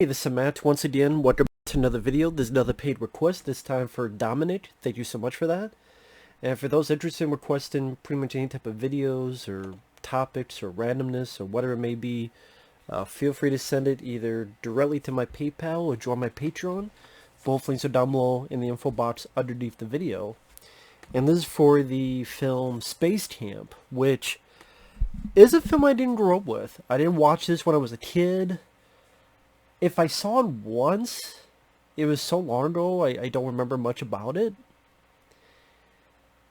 Hey, this is Matt. Once again, welcome to another video. There's another paid request, this time for Dominic. Thank you so much for that. And for those interested in requesting pretty much any type of videos or topics or randomness or whatever it may be, feel free to send it either directly to my PayPal or join my Patreon. Both links are down below in the info box underneath the video. And this is for the film SpaceCamp, which is a film I didn't grow up with. I didn't watch this when I was a kid. If I saw it once, it was so long ago, I don't remember much about it.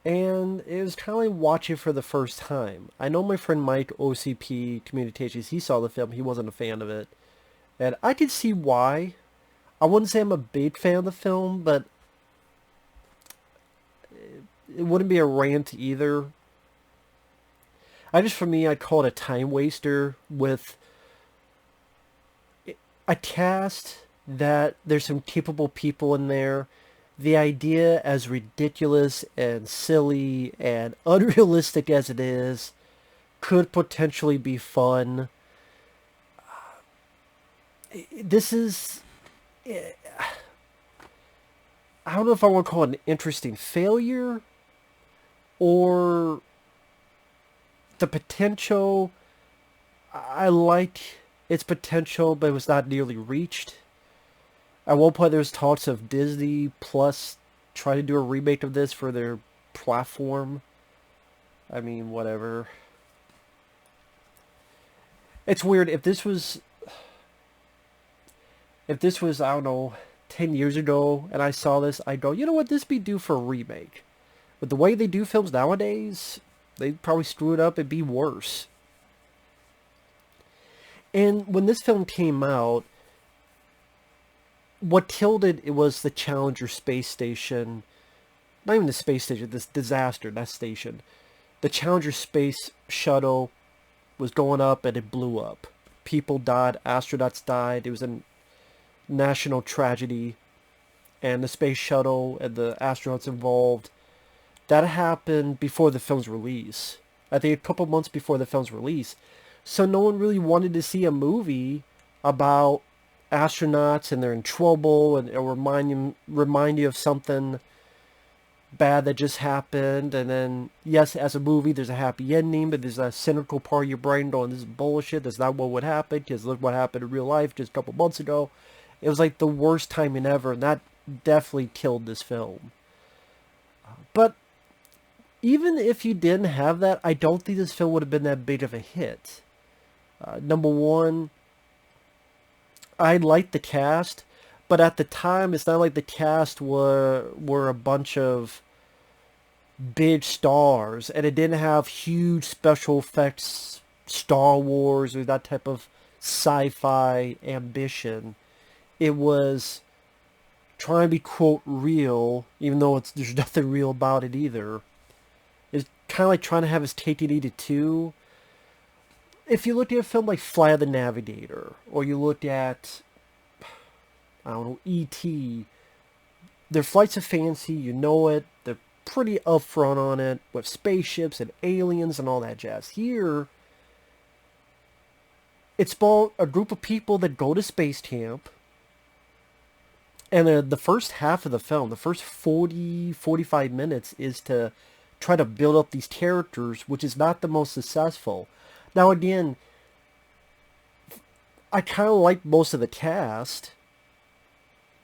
And it was kind of like watching it for the first time. I know my friend Mike, OCP Communications, he saw the film, he wasn't a fan of it. And I could see why. I wouldn't say I'm a big fan of the film, but it wouldn't be a rant either. For me, I'd call it a time waster with a cast that there's some capable people in there. The idea, as ridiculous and silly and unrealistic as it is, could potentially be fun. This is... I don't know if I want to call it an interesting failure or the potential. I like its potential, but it was not nearly reached. At one point, there was talks of Disney Plus trying to do a remake of this for their platform. I mean, whatever. It's weird. If this was, I don't know, 10 years ago, and I saw this, I'd go, you know what, this be due for a remake. But the way they do films nowadays, they'd probably screw it up and be worse. And when this film came out, what killed it was the Challenger space station. Not even the space station, this disaster, that station. The Challenger space shuttle was going up and it blew up. People died, astronauts died. It was a national tragedy. And the space shuttle and the astronauts involved, that happened before the film's release. I think a couple months before the film's release. So no one really wanted to see a movie about astronauts and they're in trouble and it'll remind you of something bad that just happened. And then, yes, as a movie, there's a happy ending, but there's a cynical part of your brain going, this is bullshit. That's not what would happen, because look what happened in real life just a couple months ago. It was like the worst timing ever, and that definitely killed this film. But even if you didn't have that, I don't think this film would have been that big of a hit. Number one, I liked the cast, but at the time, it's not like the cast were a bunch of big stars, and it didn't have huge special effects, Star Wars, or that type of sci-fi ambition. It was trying to be, quote, real, even though there's nothing real about it either. It's kind of like trying to have his Take It Eat It too. If you look at a film like Flight of the Navigator, or you look at, I don't know, E.T., their flights of fancy, you know it, they're pretty upfront on it, with spaceships and aliens and all that jazz. Here, it's about a group of people that go to space camp, and the first half of the film, the first 45 minutes, is to try to build up these characters, which is not the most successful. Now again, I kind of like most of the cast,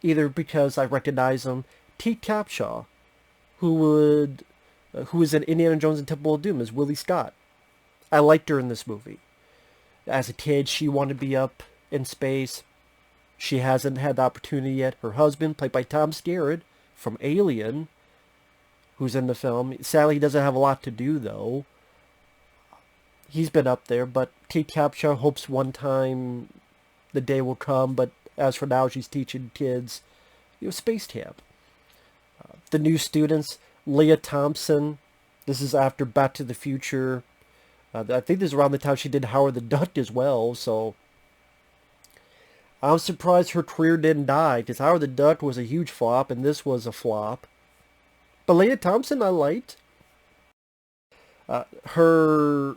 either because I recognize them. Kate Capshaw, who is in Indiana Jones and Temple of Doom, is Willie Scott. I liked her in this movie. As a kid, she wanted to be up in space. She hasn't had the opportunity yet. Her husband, played by Tom Skerritt from Alien, who's in the film. Sadly, he doesn't have a lot to do, though. He's been up there, but Kate Capshaw hopes one time the day will come, but as for now, she's teaching kids, space camp. The new students, Lea Thompson, this is after Back to the Future. I think this is around the time she did Howard the Duck as well, so I'm surprised her career didn't die, because Howard the Duck was a huge flop, and this was a flop. But Lea Thompson I liked. Her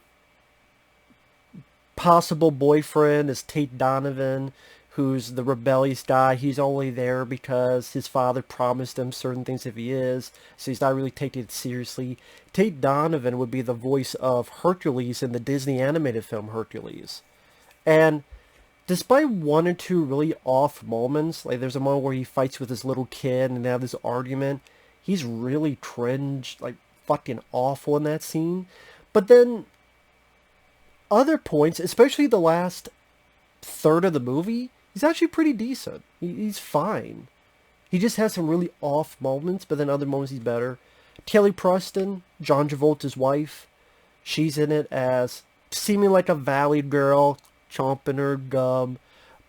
possible boyfriend is Tate Donovan, who's the rebellious guy. He's only there because his father promised him certain things if he is, so he's not really taking it seriously. Tate Donovan would be the voice of Hercules in the Disney animated film Hercules. And despite one or two really off moments, like there's a moment where he fights with his little kid and they have this argument, he's really cringe, like fucking awful in that scene. But then other points, especially the last third of the movie, he's actually pretty decent. He's fine. He just has some really off moments, but then other moments he's better. Kelly Preston, John Travolta's wife, she's in it as seeming like a valley girl, chomping her gum,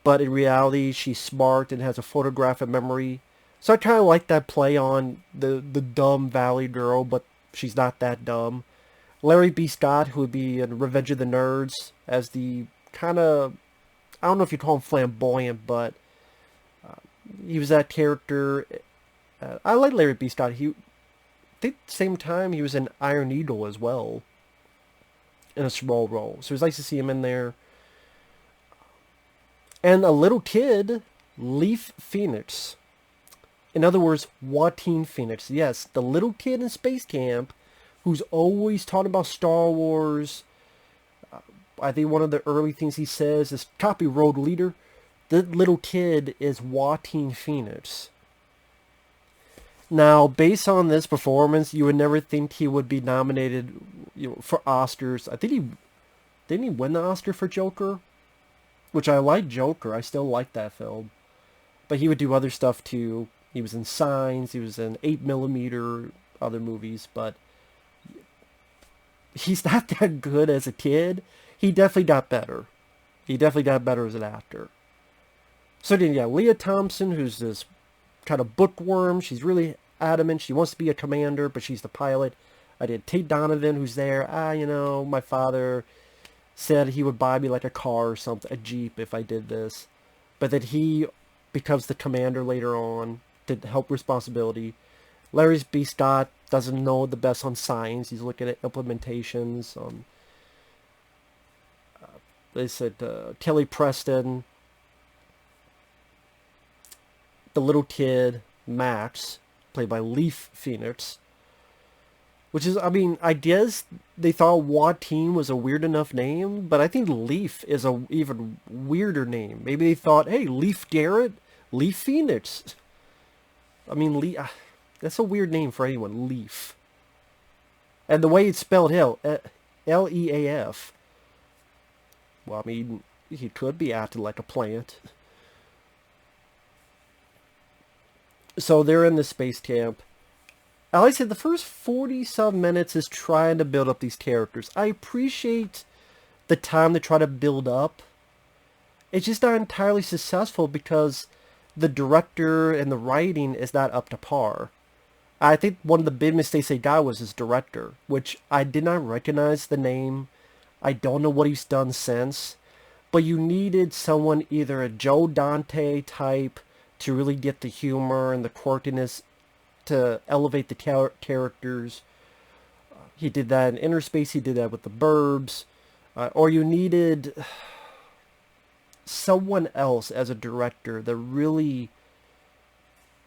but in reality she's smart and has a photographic memory. So I kind of like that play on the dumb valley girl, but she's not that dumb. Larry B. Scott, who would be in Revenge of the Nerds, as the kind of, I don't know if you call him flamboyant, but he was that character. I like Larry B. Scott. I think at the same time he was in Iron Eagle as well, in a small role. So it's nice to see him in there. And a little kid, Leaf Phoenix. In other words, Joaquin Phoenix. Yes, the little kid in SpaceCamp who's always talking about Star Wars. I think one of the early things he says is, "Copy, road leader." The little kid is Joaquin Phoenix. Now, based on this performance, you would never think he would be nominated, for Oscars. I think didn't he win the Oscar for Joker? Which I like Joker. I still like that film. But he would do other stuff too. He was in Signs. He was in 8mm, other movies. But he's not that good as a kid. He definitely got better. He definitely got better as an actor. So then, yeah, Leah Thompson, who's this kind of bookworm. She's really adamant. She wants to be a commander, but she's the pilot. I did Tate Donovan, who's there. My father said he would buy me like a car or something, a Jeep, if I did this. But that he becomes the commander later on to help responsibility. Larry B. Scott doesn't know the best on science. He's looking at implementations. They said Kelly Preston, the little kid, Max, played by Leaf Phoenix. Which is, I guess they thought Joaquin was a weird enough name, but I think Leaf is a even weirder name. Maybe they thought, hey, Leaf Garrett, Leaf Phoenix. That's a weird name for anyone, Leaf. And the way it's spelled, Leaf. Well, he could be acting like a plant. So they're in the space camp. Like I said, the first 40-some minutes is trying to build up these characters. I appreciate the time to try to build up. It's just not entirely successful because the director and the writing is not up to par. I think one of the big mistakes they got was his director, which I did not recognize the name. I don't know what he's done since. But you needed someone, either a Joe Dante type, to really get the humor and the quirkiness to elevate the characters. He did that in Inner Space. He did that with the Burbs. Or you needed someone else as a director that really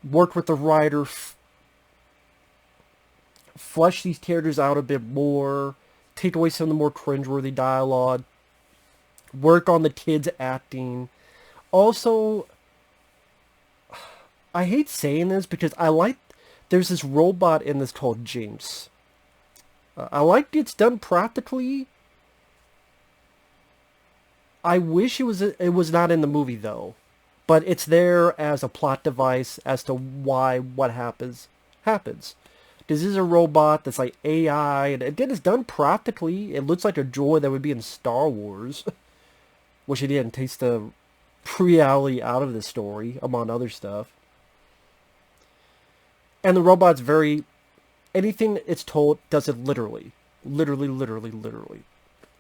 worked with the writer, flesh these characters out a bit more, take away some of the more cringeworthy dialogue, work on the kids' acting. Also, I hate saying this because there's this robot in this called Jinx. I like it's done practically. I wish it was not in the movie though, but it's there as a plot device as to why what happens. This is a robot that's like AI, and again, it's done practically. It looks like a droid that would be in Star Wars, which again takes the reality out of the story, among other stuff. And the robot's anything it's told does it literally. Literally.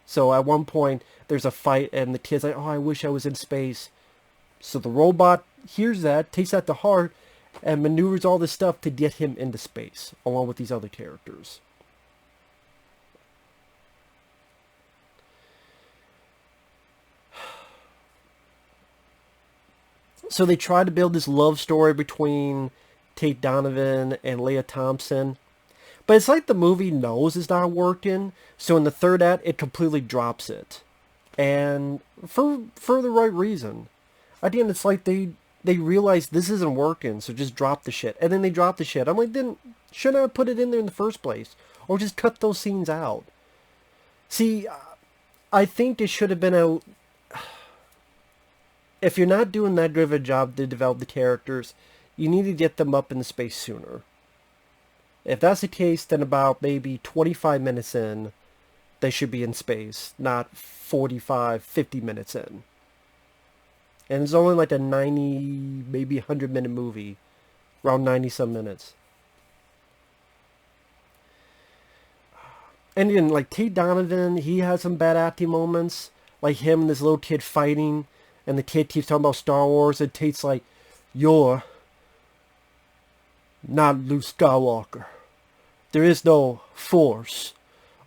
So at one point, there's a fight, and the kid's like, oh, I wish I was in space. So the robot hears that, takes that to heart, and maneuvers all this stuff to get him into space, along with these other characters. So they tried to build this love story between Tate Donovan and Leah Thompson. But it's like the movie knows it's not working. So in the third act, it completely drops it. And for the right reason. At the end, it's like they realize this isn't working, so just drop the shit. And then they drop the shit. I'm like, then shouldn't I have put it in there in the first place? Or just cut those scenes out? See, I think it should have been a... If you're not doing that good of a job to develop the characters, you need to get them up into space sooner. If that's the case, then about maybe 25 minutes in, they should be in space, not 45, 50 minutes in. And it's only like a 90, maybe 100-minute movie. Around 90-some minutes. And again, like Tate Donovan, he has some bad acting moments. Like him and this little kid fighting. And the kid keeps talking about Star Wars. And Tate's like, you're not Luke Skywalker. There is no Force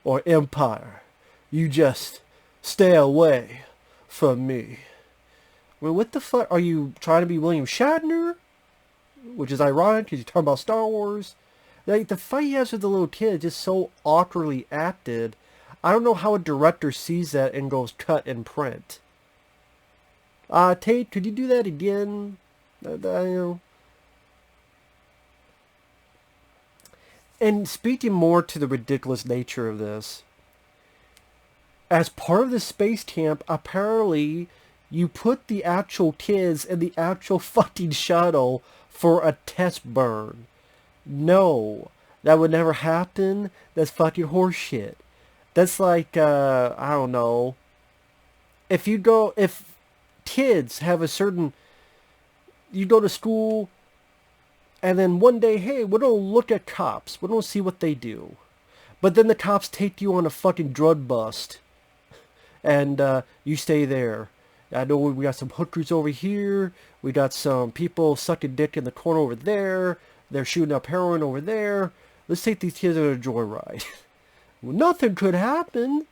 or Empire. You just stay away from me. Well, what the fuck? Are you trying to be William Shatner? Which is ironic because you're talking about Star Wars. Like, the fight he has with the little kid is just so awkwardly acted. I don't know how a director sees that and goes cut and print. Tate, could you do that again? You know. And speaking more to the ridiculous nature of this, as part of the space camp, apparently you put the actual kids in the actual fucking shuttle for a test burn. No, that would never happen. That's fucking horseshit. That's like, I don't know. If kids have a certain, you go to school, and then one day, hey, we don't look at cops. We don't see what they do. But then the cops take you on a fucking drug bust. And you stay there. I know we got some hookers over here. We got some people sucking dick in the corner over there. They're shooting up heroin over there. Let's take these kids on a joyride. Well, nothing could happen.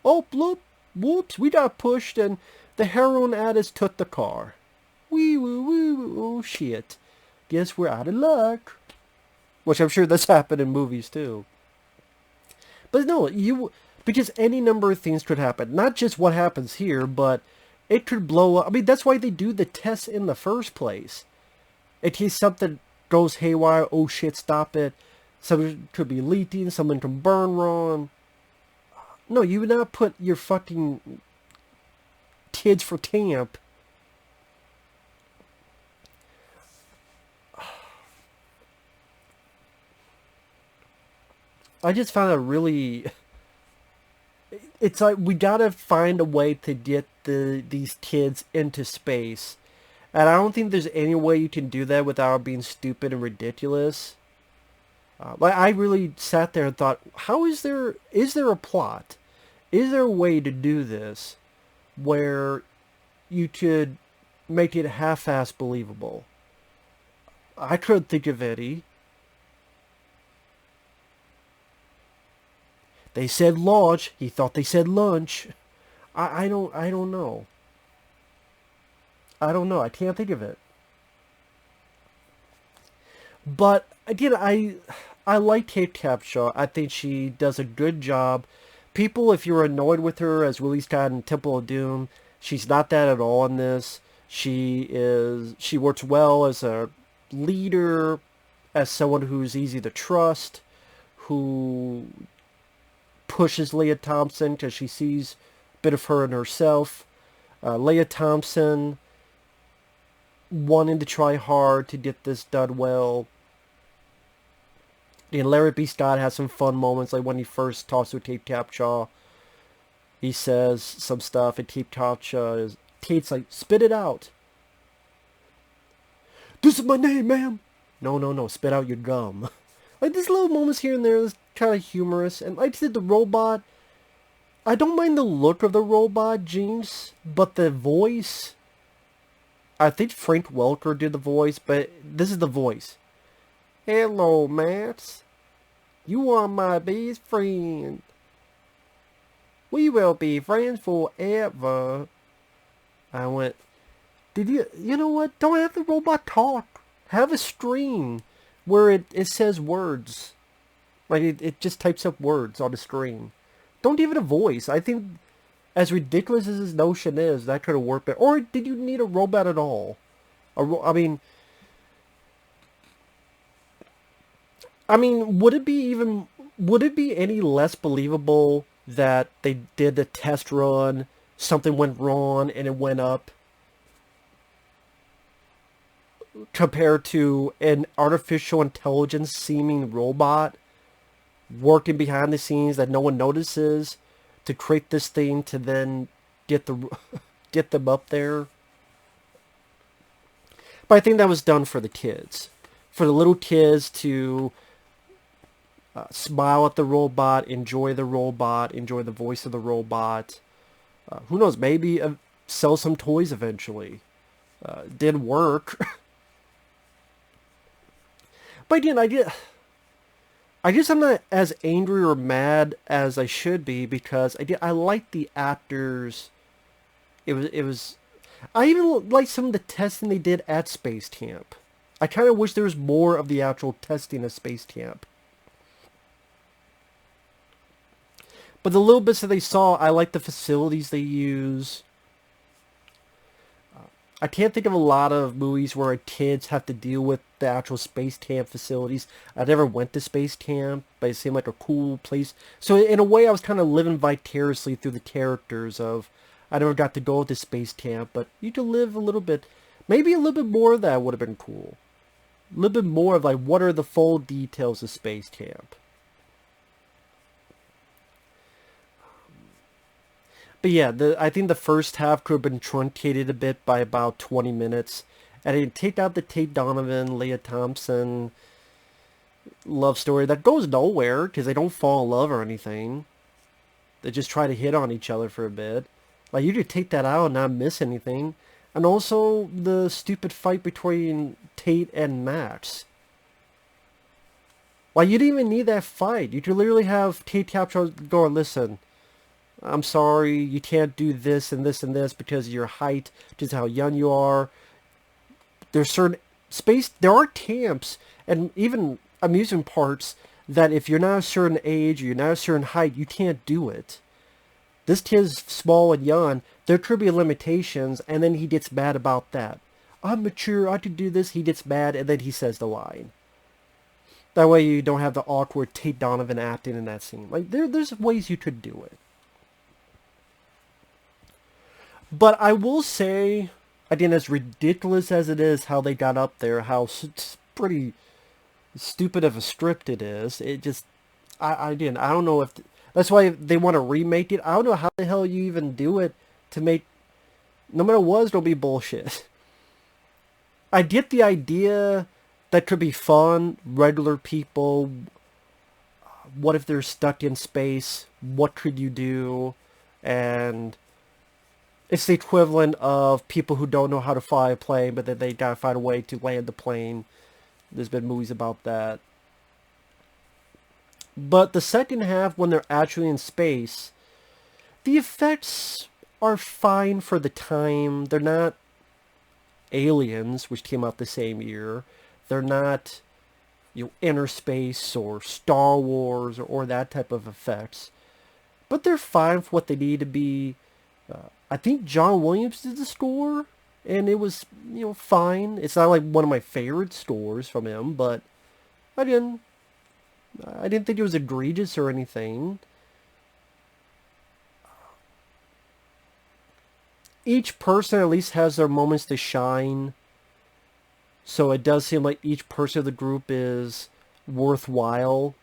Oh, look. Whoops. We got pushed and the heroin addicts took the car. Wee woo woo woo. Oh, shit. Guess we're out of luck. Which I'm sure that's happened in movies too. But no, because any number of things could happen. Not just what happens here, but it could blow up. I mean, that's why they do the tests in the first place. In case something goes haywire, oh shit, stop it. Something could be leaking, something can burn wrong. No, you would not put your fucking kids for camp. I just found it really... It's like, we gotta find a way to get these kids into space. And I don't think there's any way you can do that without being stupid and ridiculous. Like, I really sat there and thought, is there a plot? Is there a way to do this where you could make it half-assed believable? I couldn't think of any. They said launch. He thought they said lunch. I don't know. I don't know. I can't think of it. But again, I like Kate Capshaw. I think she does a good job. People, if you're annoyed with her as Willie Scott in Temple of Doom, she's not that at all in this. She works well as a leader, as someone who's easy to trust, who pushes Leah Thompson because she sees a bit of her in herself. Leah Thompson wanting to try hard to get this done well. And Larry B. Scott has some fun moments, like when he first talks to Kate Capshaw. He says some stuff, and Kate's like, spit it out. This is my name, ma'am. No, spit out your gum. Like, these little moments here and there is kind of humorous. And like I said, the robot, I don't mind the look of the robot, James, but the voice, I think Frank Welker did the voice, but this is the voice. Hello, Max. You are my best friend. We will be friends forever. I went, You know what? Don't have the robot talk. Have a screen where it says words. Like, it just types up words on the screen. Don't give it a voice. I think, as ridiculous as this notion is, that could have worked better. Or did you need a robot at all? I mean, would it be any less believable that they did a test run, something went wrong, and it went up, compared to an artificial intelligence seeming robot working behind the scenes that no one notices to create this thing to then get the get them up there? But I think that was done for the kids, for the little kids to smile at the robot, enjoy the voice of the robot. Who knows? Maybe sell some toys eventually. Did work. But again, I guess I'm not as angry or mad as I should be, because I like the actors. It was. I even like some of the testing they did at SpaceCamp. I kind of wish there was more of the actual testing at SpaceCamp. But the little bits that they saw, I like the facilities they use. I can't think of a lot of movies where kids have to deal with the actual SpaceCamp facilities. I never went to SpaceCamp, but it seemed like a cool place. So in a way, I was kind of living vicariously through the characters of, I never got to go to SpaceCamp, but you could live a little bit, maybe a little bit more of that would have been cool. A little bit more of like, what are the full details of SpaceCamp? But yeah, I think the first half could have been truncated a bit by about 20 minutes. And it take out the Tate Donovan, Lea Thompson love story that goes nowhere because they don't fall in love or anything. They just try to hit on each other for a bit. Like, you could take that out and not miss anything. And also the stupid fight between Tate and Max. Like, you didn't even need that fight. You could literally have Kate Capshaw go, listen, I'm sorry, you can't do this and this and this because of your height, just how young you are. There's there are camps and even amusement parks that if you're not a certain age or you're not a certain height, you can't do it. This kid's small and young, there could be limitations, and then he gets mad about that. I'm mature, I could do this, he gets mad, and then he says the line. That way you don't have the awkward Tate Donovan acting in that scene. Like, there's ways you could do it. But I will say, again, as ridiculous as it is how they got up there, how pretty stupid of a script it is, it just, I don't know if, that's why they want to remake it. I don't know how the hell you even do it to make, no matter what, it's going to be bullshit. I get the idea that could be fun, regular people, what if they're stuck in space, what could you do, and it's the equivalent of people who don't know how to fly a plane, but then they gotta find a way to land the plane. There's been movies about that. But the second half, when they're actually in space, the effects are fine for the time. They're not Aliens, which came out the same year. They're not, Inner Space or Star Wars or that type of effects. But they're fine for what they need to be. I think John Williams did the score, and it was, fine. It's not like one of my favorite scores from him, but I didn't think it was egregious or anything. Each person at least has their moments to shine, so it does seem like each person of the group is worthwhile.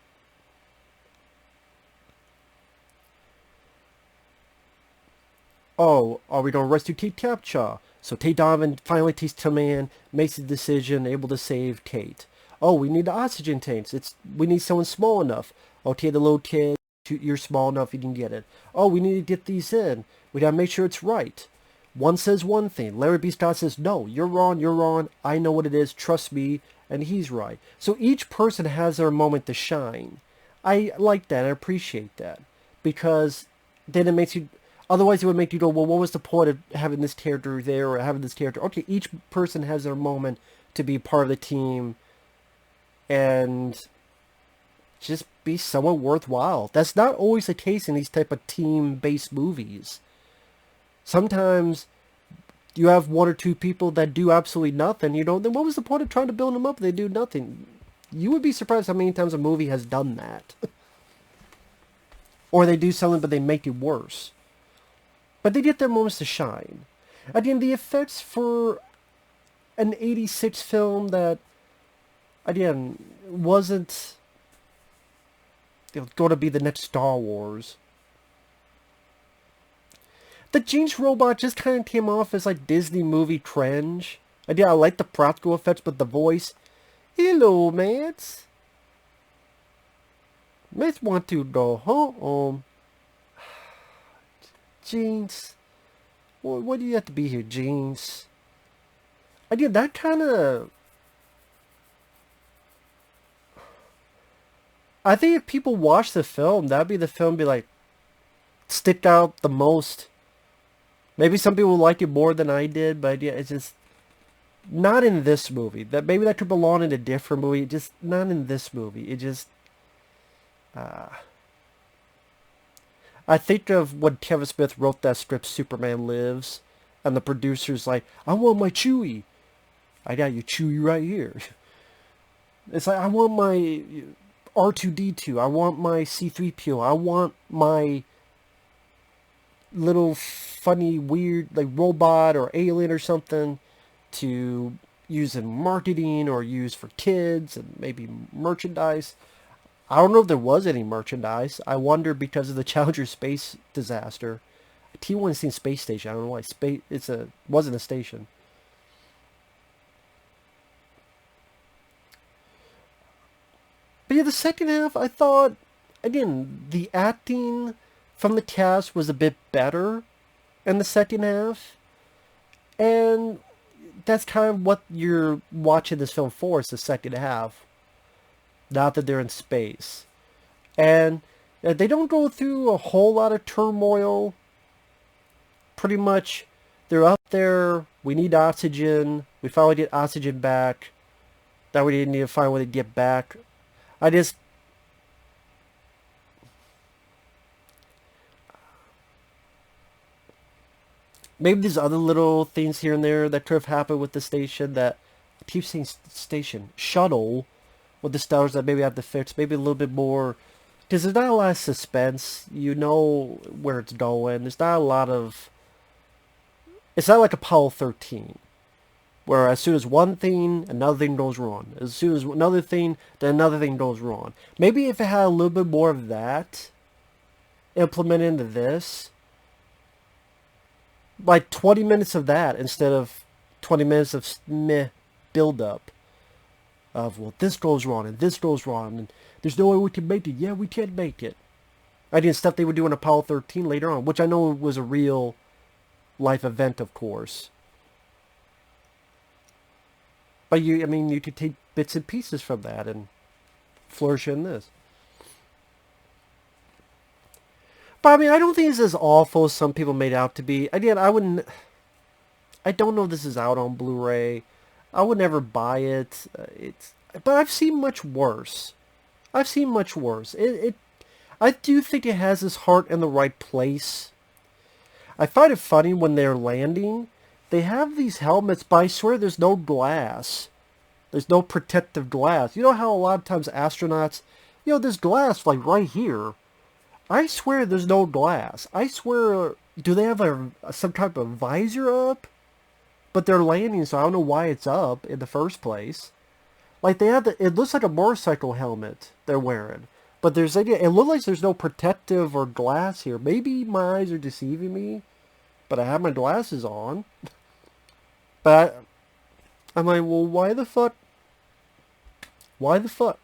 Oh, are we going to rescue Kate Capshaw? So Tate Donovan finally takes command, makes a decision, able to save Kate. Oh, we need the oxygen tanks. We need someone small enough. Okay, the little kid, you're small enough, you can get it. Oh, we need to get these in. We gotta make sure it's right. One says one thing. Larry B. Scott says, no, you're wrong. I know what it is. Trust me. And he's right. So each person has their moment to shine. I like that. I appreciate that. Because then it makes you... Otherwise, it would make you go, well, what was the point of having this character there or having this character? Okay, each person has their moment to be part of the team and just be somewhat worthwhile. That's not always the case in these type of team-based movies. Sometimes you have one or two people that do absolutely nothing. You know, then what was the point of trying to build them up if they do nothing? You would be surprised how many times a movie has done that. Or they do something, but they make it worse. But they get their moments to shine. Again, the effects for an 86 film that, again, wasn't going to be the next Star Wars. The Jinx robot just kind of came off as like Disney movie cringe. Again, I like the practical effects, but the voice, hello, mates. Mates want to go home. Jinx. What do you have to be here, Jinx? Again, that kind of... I think if people watch the film, that'd be the film be like, stick out the most. Maybe some people like it more than I did, but yeah, it's just not in this movie. That maybe that could belong in a different movie. Just not in this movie. It just... I think of when Kevin Smith wrote that script, Superman Lives, and the producer's like, I want my Chewie. I got your Chewie right here. It's like, I want my R2-D2. I want my C-3PO. I want my little funny, weird, like, robot or alien or something to use in marketing or use for kids and maybe merchandise. I don't know if there was any merchandise. I wonder because of the Challenger space disaster. T1 seen Space Station. I don't know why. Wasn't a station. But yeah, the second half, I thought, again, the acting from the cast was a bit better in the second half. And that's kind of what you're watching this film for, is the second half. Not that they're in space. And they don't go through a whole lot of turmoil. Pretty much, they're up there. We need oxygen. We finally get oxygen back. Now we need to find a way to get back. Maybe there's other little things here and there that could have happened with the station that... I keep saying station. Shuttle. With the stars that maybe have to fix, maybe a little bit more, because there's not a lot of suspense. You know where it's going. There's not a lot of... It's not like Apollo 13, where as soon as one thing, another thing goes wrong. As soon as another thing, then another thing goes wrong. Maybe if it had a little bit more of that implemented into this, like 20 minutes of that instead of 20 minutes of meh build-up. Of, well, this goes wrong, and this goes wrong, and there's no way we can make it. Yeah, we can make it. I did stuff they would do in Apollo 13 later on, which I know was a real life event, of course. But you could take bits and pieces from that and flourish in this. But I mean, I don't think it's as awful as some people made out to be. Again, I don't know if this is out on Blu-ray. I would never buy it. But I've seen much worse. I do think it has its heart in the right place. I find it funny when they're landing. They have these helmets, but I swear there's no glass. There's no protective glass. You know how a lot of times astronauts, there's glass like right here. I swear there's no glass. I swear, do they have some type of visor up? But they're landing, so I don't know why it's up in the first place. Like they have it looks like a motorcycle helmet they're wearing. But it looks like there's no protective or glass here. Maybe my eyes are deceiving me, but I have my glasses on. But I'm like, well, why the fuck? Why the fuck?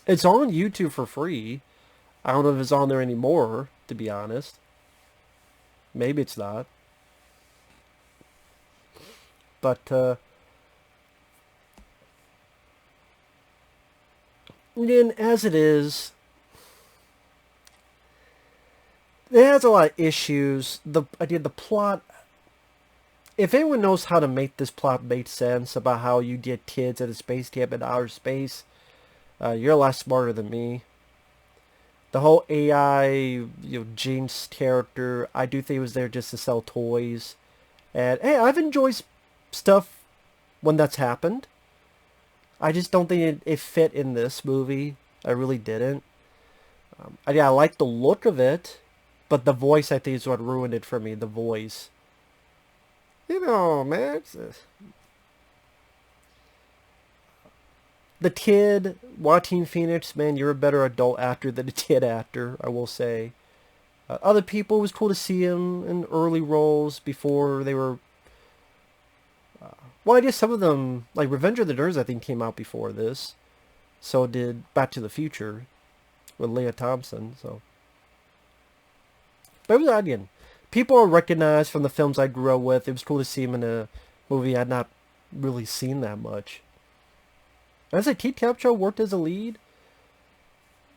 It's on YouTube for free. I don't know if it's on there anymore, to be honest. Maybe it's not. But, then as it is, it has a lot of issues. The plot. If anyone knows how to make this plot make sense about how you get kids at a space camp in outer space, you're a lot smarter than me. The whole AI, James character, I do think it was there just to sell toys. And hey, I've enjoyed stuff when that's happened. I just don't think it fit in this movie. I really didn't. I like the look of it, but the voice I think is what ruined it for me. The voice. Man. The kid, Joaquin Phoenix, man, you're a better adult actor than a kid actor, I will say. Other people, it was cool to see him in early roles before they were... well, I guess some of them, like Revenge of the Nerds, I think came out before this. So did Back to the Future with Leah Thompson, so... But it was, again, people are recognized from the films I grew up with. It was cool to see him in a movie I'd not really seen that much. As a Kate Capshaw worked as a lead,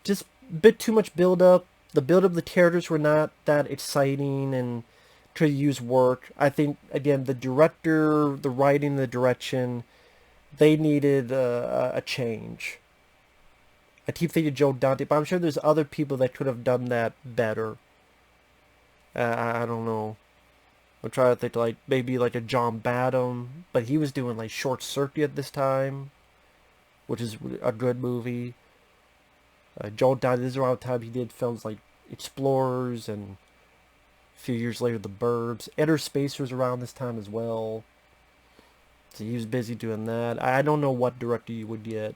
just a bit too much build-up. The build-up of the characters were not that exciting and to use work. I think, again, the director, the writing, the direction, they needed a change. I keep thinking Joe Dante, but I'm sure there's other people that could have done that better. I don't know. I'm trying to think, like, maybe like a John Badham, but he was doing like Short Circuit at this time, which is a good movie. Joe Dante, this is around the time he did films like Explorers, and a few years later The Burbs. Enter Space was around this time as well. So he was busy doing that. I don't know what director you would get.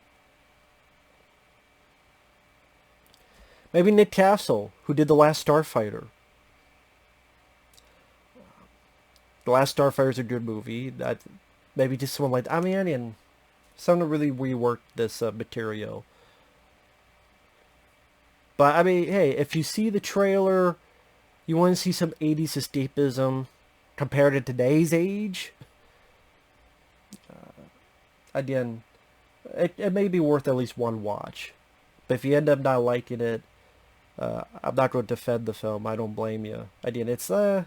Maybe Nick Castle, who did The Last Starfighter. The Last Starfighter is a good movie. Maybe just someone like... I mean, someone to really rework this material. But, I mean, hey, if you see the trailer, you want to see some 80s escapism compared to today's age, again, it may be worth at least one watch. But if you end up not liking it, I'm not going to defend the film. I don't blame you. Again, it's, I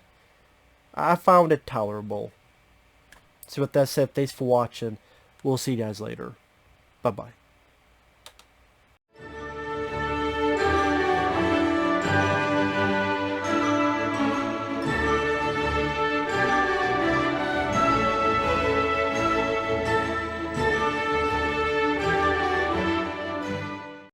found it tolerable. So with that said, thanks for watching. We'll see you guys later. Bye-bye.